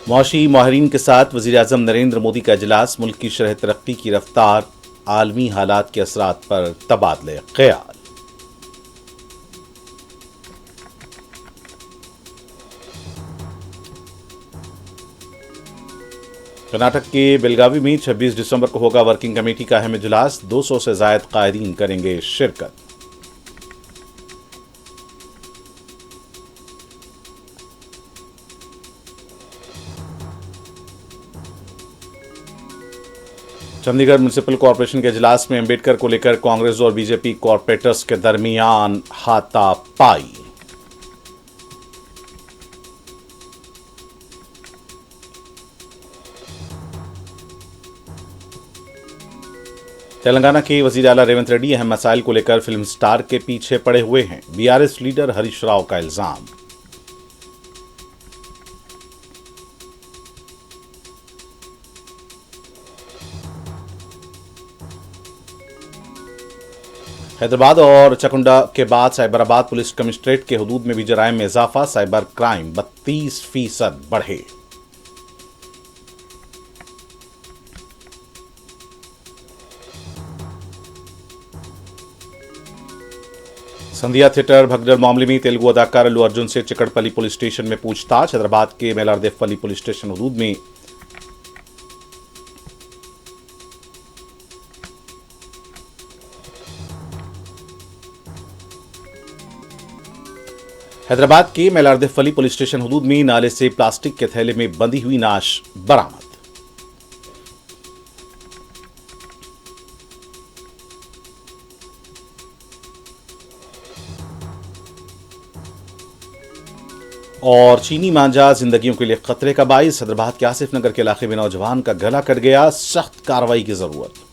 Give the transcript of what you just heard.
मौशी माहिरीन के साथ वज़ीर-ए-आज़म नरेंद्र मोदी का इजलास, मुल्क की शरह तरक्की की रफ्तार, आलमी हालात के असरात पर तबादले ख्याल। कर्नाटक के बेलगावी में 26 दिसंबर को होगा वर्किंग कमेटी का अहम इजलास, 200 से जायद कायदीन करेंगे शिरकत। चंडीगढ़ म्युनिसिपल कॉरपोरेशन के इजलास में अंबेडकर को लेकर कांग्रेस और बीजेपी कॉरपोरेटर्स के दरमियान हाथापाई। तेलंगाना के वजीर आला रेवंत रेड्डी अहम मसाइल को लेकर फिल्म स्टार के पीछे पड़े हुए हैं, बीआरएस लीडर हरीश राव का इल्जाम। हैदराबाद और चकुंडा के बाद साइबराबाद पुलिस कमिश्नरेट के हुदूद में भी जराइम में इजाफा, साइबर क्राइम 32% बढ़े। संध्या थिएटर भगदड़ मामले में तेलुगु अदाकार अल्लू अर्जुन से चिकड़पल्ली पुलिस स्टेशन में पूछताछ। हैदराबाद के मेलारदेवपल्ली पुलिस स्टेशन हुदूद में हैदराबाद के मेलारदेवपल्ली पुलिस स्टेशन हुदूद में नाले से प्लास्टिक के थैले में बंधी हुई नाश बरामद। और चीनी मांझा जिंदगियों के लिए खतरे का बाइस। हैदराबाद के आसिफ नगर के इलाके में नौजवान का गला कट गया, सख्त कार्रवाई की जरूरत।